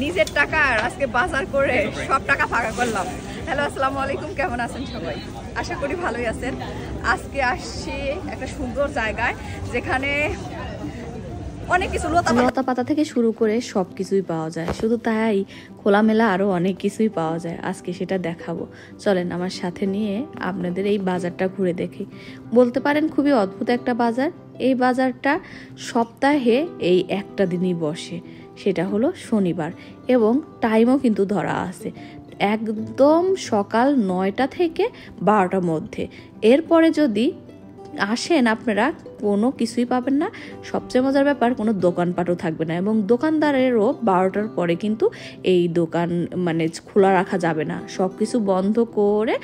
নিজের টাকা আর আজকে বাজার করে সব টাকা ফাঁকা করলাম। হ্যালো, আসসালামু আলাইকুম, কেমন আছেন সবাই? আশা করি ভালোই আছেন। আজকে আসছি একটা সুন্দর জায়গায় যেখানে অনেক কিছু লতা পাতা থেকে শুরু করে সব কিছুই পাওয়া যায়। শুধু তাই খোলামেলা আরও অনেক কিছুই পাওয়া যায়। আজকে সেটা দেখাবো, চলেন আমার সাথে নিয়ে আপনাদের এই বাজারটা ঘুরে দেখি। বলতে পারেন খুবই অদ্ভুত একটা বাজার। এই বাজারটা সপ্তাহে এই একটা দিনই বসে, সেটা হলো শনিবার, এবং টাইমও কিন্তু ধরা আছে একদম সকাল 9টা থেকে 12টার মধ্যে। এরপরে যদি আসেন আপনারা কোনো কিছুই পাবেন না। সবচেয়ে মজার ব্যাপার, কোনো দোকানপাটও থাকবে না, এবং দোকানদারেরও 12টার পরে কিন্তু এই দোকান খোলা রাখা যাবে না। সব কিছু বন্ধ করে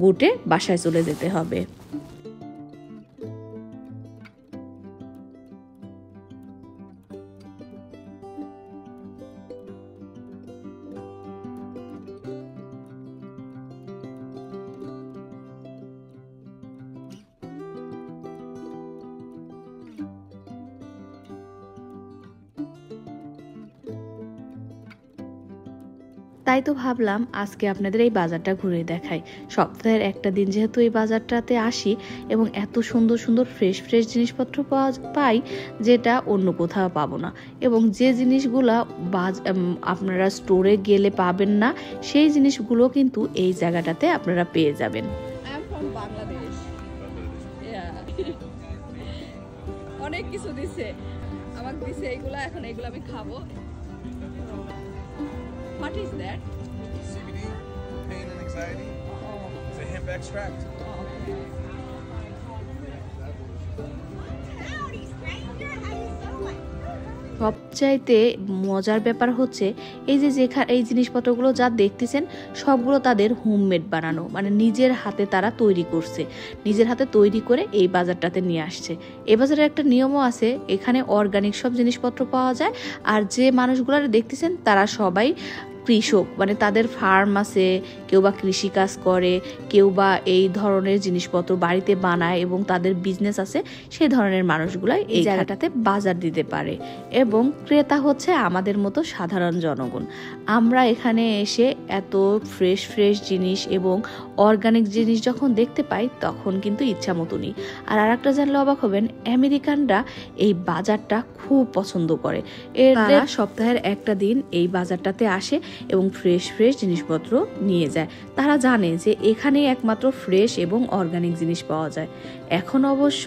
গুটে বাসায় চলে যেতে হবে। তাই তো ভাবলাম আজকে আপনাদের এই বাজারটা ঘুরে দেখাই। সপ্তাহের একটা দিন যেহেতু এই বাজারটাতে আসি, এবং এত সুন্দর সুন্দর ফ্রেশ ফ্রেশ জিনিসপত্র পাই যেটা অন্য কোথাও পাবো না, এবং যে জিনিসগুলা আপনারা স্টোরে গেলে পাবেন না সেই জিনিসগুলো কিন্তু এই জায়গাটাতে আপনারা পেয়ে যাবেন। অনেক কিছু দিছে আমাকে, দিছে এইগুলা, এখন এইগুলা আমি খাবো। What is that? CBD, pain and anxiety. It's a hemp extract. সবচাইতে মজার ব্যাপার হচ্ছে এই যে এই জিনিসপত্রগুলো যা দেখতেছেন সবগুলো তাদের হোমমেড বানানো, নিজের হাতে তারা তৈরি করছে, নিজের হাতে তৈরি করে এই বাজারটাতে নিয়ে আসছে। এই বাজারের একটা নিয়মও আছে, এখানে অর্গানিক সব জিনিসপত্র পাওয়া যায়। আর যে মানুষগুলো দেখতেছেন তারা সবাই কৃষক, তাদের ফার্ম আছে, কেউ বা কৃষিকাজ করে, কেউ বা এই ধরনের জিনিসপত্র বাড়িতে বানায় এবং তাদের বিজনেস আছে। সেই ধরনের মানুষগুলাই এই জায়গাটাতে বাজার দিতে পারে, এবং ক্রেতা হচ্ছে আমাদের মতো সাধারণ জনগণ। আমরা এখানে এসে এত ফ্রেশ ফ্রেশ জিনিস এবং অর্গানিক জিনিস যখন দেখতে পাই তখন কিন্তু ইচ্ছা মতো নিই। আর একটা জানলে অবাক হবেন, আমেরিকানরা এই বাজারটা খুব পছন্দ করে। এরা সপ্তাহের একটা দিন এই বাজারটাতে আসে এবং ফ্রেশ ফ্রেশ জিনিসপত্র নিয়ে যায়। তারা জানে যে এখানেই একমাত্র ফ্রেশ এবং অর্গানিক জিনিস পাওয়া যায়। এখন অবশ্য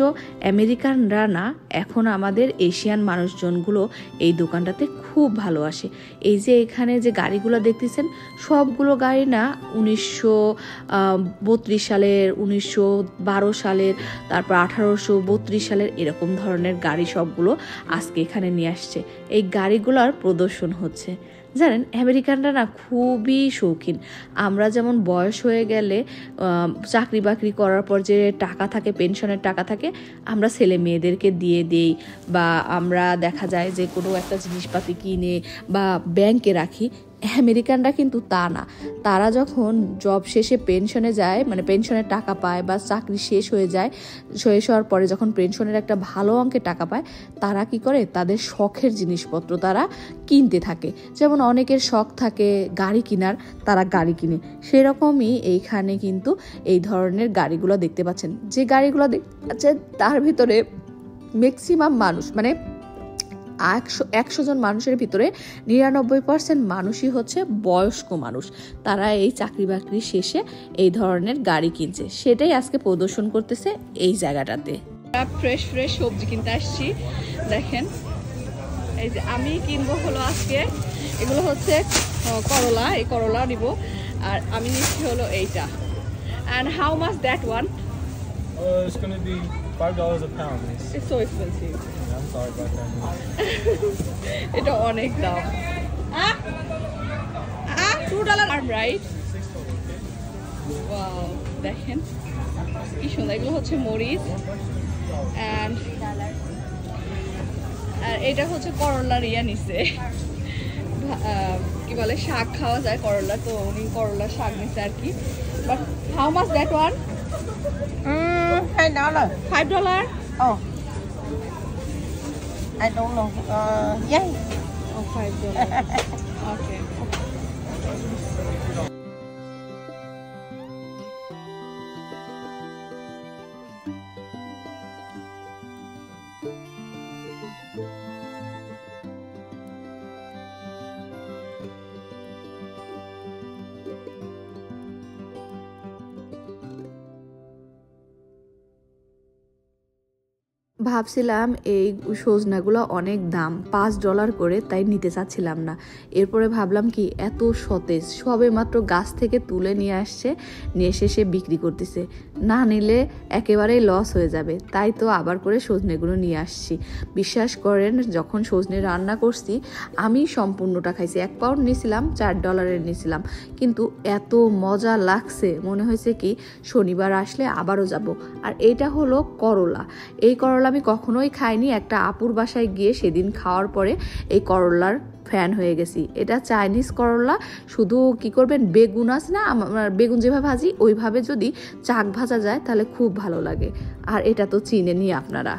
আমেরিকানরা না, এখন আমাদের এশিয়ান মানুষজনগুলো এই দোকানটাতে খুব ভালোবাসে। এই যে এখানে যে গাড়িগুলো দেখতেছেন সবগুলো গাড়ি না 1932 সালের, 1912 সালের, তারপর 1832 সালের এরকম ধরনের গাড়ি সবগুলো আজকে এখানে নিয়ে আসছে। এই গাড়িগুলোর প্রদর্শন হচ্ছে। জানেন, আমেরিকানরা না খুবই শৌখিন। আমরা যেমন বয়স হয়ে গেলে চাকরি বাকরি করার পর যে টাকা থাকে, পেনশনের টাকা থাকে, আমরা ছেলে মেয়েদেরকে দিয়ে দেই, বা আমরা দেখা যায় যে কোনো একটা জিনিসপাতি কিনে বা ব্যাংকে রাখি। আমেরিকানরা কিন্তু তা না। তারা যখন জব শেষে পেনশনে যায়, পেনশনের টাকা পায়, বা চাকরি শেষ হওয়ার পরে যখন পেনশনের একটা ভালো অঙ্কের টাকা পায়, তারা কি করে, তাদের শখের জিনিসপত্র তারা কিনতে থাকে। যেমন অনেকের শখ থাকে গাড়ি কেনার, তারা গাড়ি কিনে। সেরকমই এইখানে কিন্তু এই ধরনের গাড়িগুলো দেখতে পাচ্ছেন। যে গাড়িগুলো দেখতে পাচ্ছেন তার ভিতরে ম্যাক্সিমাম মানুষ, 100 জন মানুষের ভিতরে 99% মানুষই হচ্ছে বয়স্ক মানুষ। তারা এই চাকরি বাকরি শেষে এই ধরনের গাড়ি কিনছে, সেটাই আজকে প্রদর্শন করতেছে এই জায়গাটাতে। ফ্রেশ ফ্রেশ সবজি কিনতে আসছি। দেখেন, এই যে আমি কিনবো হলো আজকে, এগুলো হচ্ছে করলা, এই করলা নিব। আর আমি নিচ্ছি হলো এইটা। And how much that one? It's going to be $5 a pound. It's so expensive. I'm sorry about that. এটা অনেক দাম। $2 arm, right? Wow, দেখেন কি সুন্দর। এগুলো হচ্ছে মরিচ, and এটা হচ্ছে করলার নিচে কি বলে, শাক খাওয়া যায় করলা, তো উনি করলার শাক নিচে আর কি। But how much that one? $5. Oh, I don't know. Yeah. Oh, $5. Okay. ভাবছিলাম এই সজনাগুলো অনেক দাম, $5 করে, তাই নিতে চাচ্ছিলাম না। এরপরে ভাবলাম কি এত সতেজ, সবে মাত্র গাছ থেকে তুলে নিয়ে আসছে, নিয়ে এসে সে বিক্রি করতেছে, না নিলে একেবারেই লস হয়ে যাবে। তাই তো আবার করে সজনেগুলো নিয়ে আসছি। বিশ্বাস করেন, যখন সজনে রান্না করছি আমি সম্পূর্ণটা খাইছি। 1 পাউন্ড নিয়েছিলাম, $4 নিয়েছিলাম, কিন্তু এত মজা লাগছে, মনে হয়েছে কি শনিবার আসলে আবারও যাব। আর এটা হলো করলা। এই করলা আমি কখনোই খাইনি, একটা আপুর বাসায় গিয়ে সেদিন খাওয়ার পরে এই করলার ফ্যান হয়ে গেছি। এটা চাইনিজ করলা, শুধু কি করবেন, বেগুন আছে না, বেগুন যেভাবে ভাজি ওইভাবে যদি চাক ভাজা যায় তাহলে খুব ভালো লাগে। আর এটা তো চিনেনই আপনারা।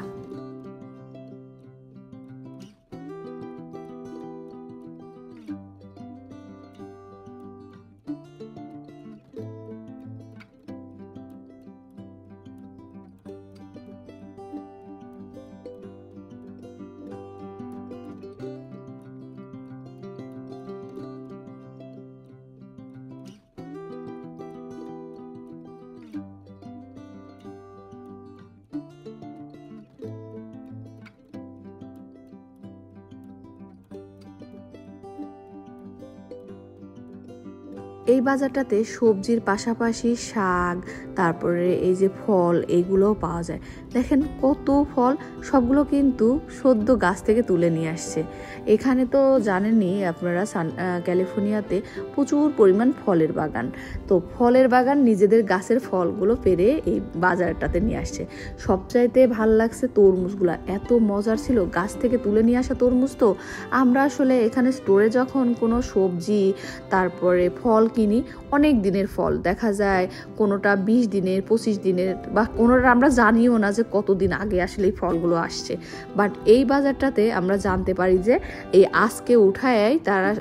এই বাজারটাতে সবজির পাশাপাশি শাক, তারপরে এই যে ফল, এইগুলোও পাওয়া যায়। দেখেন কত ফল, সবগুলো কিন্তু সদ্য গাছ থেকে তুলে নিয়ে আসছে। এখানে তো জানেনই আপনারা, ক্যালিফোর্নিয়াতে প্রচুর পরিমাণ ফলের বাগান। তো ফলের বাগান নিজেদের গাছের ফলগুলো পেরে এই বাজারটাতে নিয়ে আসছে। সবচাইতে ভাল লাগছে তরমুজগুলো, এত মজার ছিল, গাছ থেকে তুলে নিয়ে আসা তরমুজ। তো আমরা আসলে এখানে স্টোরে যখন কোনো সবজি তারপরে ফল কিনি, অনেক দিনের ফল দেখা যায়, কোনোটা 20 দিনের 25 দিনের, বা কোনোটা আমরা জানিও না যে কতদিন আগে আসলে এই ফলগুলো আসছে। বাট এই বাজারটাতে আমরা জানতে পারি যে এই আজকে উঠায় তারা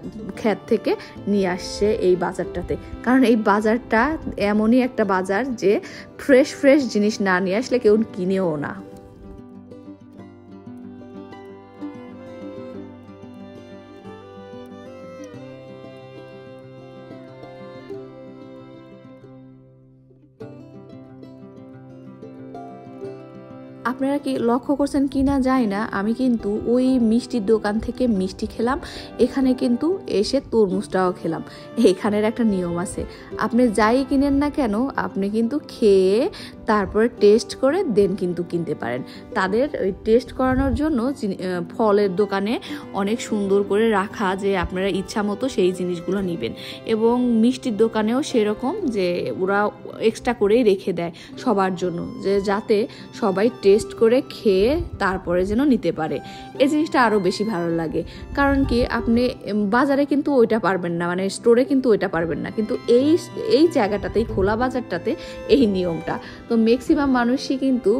ক্ষেত থেকে নিয়ে আসছে এই বাজারটাতে। কারণ এই বাজারটা এমনই একটা বাজার যে ফ্রেশ ফ্রেশ জিনিস না নিয়ে আসলে কেউ কিনেও না। আপনারা কি লক্ষ্য করছেন কি না জানি না, আমি কিন্তু ওই মিষ্টির দোকান থেকে মিষ্টি খেলাম, এখানে কিন্তু এসে তরমুজটাও খেলাম। এখানের একটা নিয়ম আছে, আপনি যাই কিনেন না কেন আপনি কিন্তু খেয়ে তারপরে টেস্ট করে দেন কিন্তু কিনতে পারেন। তাদের ওই টেস্ট করানোর জন্য ফলের দোকানে অনেক সুন্দর করে রাখা, যে আপনারা ইচ্ছা মতো সেই জিনিসগুলো নেবেন। এবং মিষ্টির দোকানেও সেরকম, যে ওরা এক্সট্রা করেই রেখে দেয় সবার জন্য, যে যাতে সবাই টেস্ট করে খেয়ে তারপরে যেন নিতে পারে। এই জিনিসটা আরও বেশি ভালো লাগে। কারণ কি, আপনি বাজারে কিন্তু ওইটা পারবেন না, মানে স্টোরে কিন্তু ওইটা পারবেন না, কিন্তু এই জায়গাটাতে, এই খোলা বাজারটাতে এই নিয়মটা। তো ম্যাক্সিমাম মানুষই কিন্তু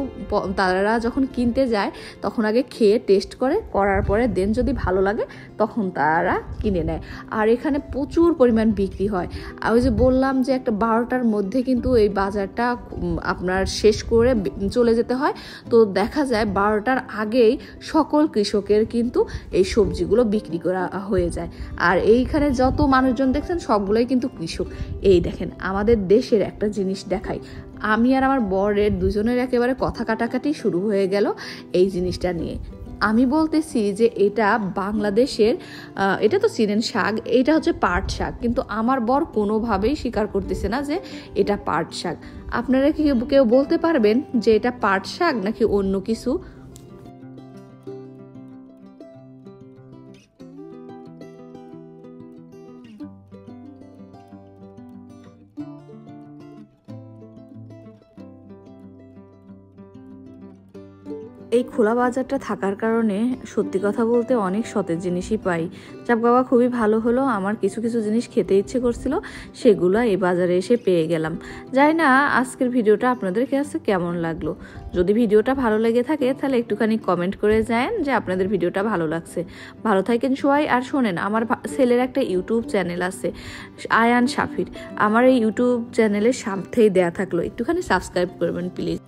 তারা যখন কিনতে যায় তখন আগে খেয়ে টেস্ট করার পরে দেন যদি ভালো লাগে তখন তারা কিনে নেয়। আর এখানে প্রচুর পরিমাণ বিক্রি হয়। আর ওই যে বললাম যে একটা 12টার মধ্যে কিন্তু এই বাজারটা আপনার শেষ করে চলে যেতে হয়। তো দেখা যায় 12টার আগেই সকল কৃষকের কিন্তু এই সবজিগুলো বিক্রি করা হয়ে যায়। আর এইখানে যত মানুষজন দেখছেন সবগুলোই কিন্তু কৃষক। এই দেখেন, আমাদের দেশের একটা জিনিস দেখাই, আমি আর আমার বরের দুজনের একেবারে কথা কাটাকাটি শুরু হয়ে গেল এই জিনিসটা নিয়ে। আমি বলতেছি যে এটা বাংলাদেশের, এটা তো চিনেন শাক, এটা হচ্ছে পাট শাক, কিন্তু আমার বর কোনোভাবেই স্বীকার করতেছে না যে এটা পাট শাক। আপনারা কি কেউ বলতে পারবেন যে এটা পাট শাক নাকি অন্য কিছু? এই খোলা বাজারটা থাকার কারণে সত্যি কথা বলতে অনেক সতেজ জিনিসই পাই। চাপগাওয়া খুবই ভালো হলো, আমার কিছু কিছু জিনিস খেতে ইচ্ছে করছিল, সেগুলো এই বাজারে এসে পেয়ে গেলাম। জানি না আজকের ভিডিওটা আপনাদের কাছে কেমন লাগলো। যদি ভিডিওটা ভালো লেগে থাকে তাহলে একটুখানি কমেন্ট করে যান যে আপনাদের ভিডিওটা ভালো লাগছে। ভালো থাকেন সবাই। আর শোনেন, আমার ছেলের একটা ইউটিউব চ্যানেল আছে, আয়ান সাফির। আমার এই ইউটিউব চ্যানেলের সাথেই দেয়া থাকলো, একটুখানি সাবস্ক্রাইব করবেন প্লিজ।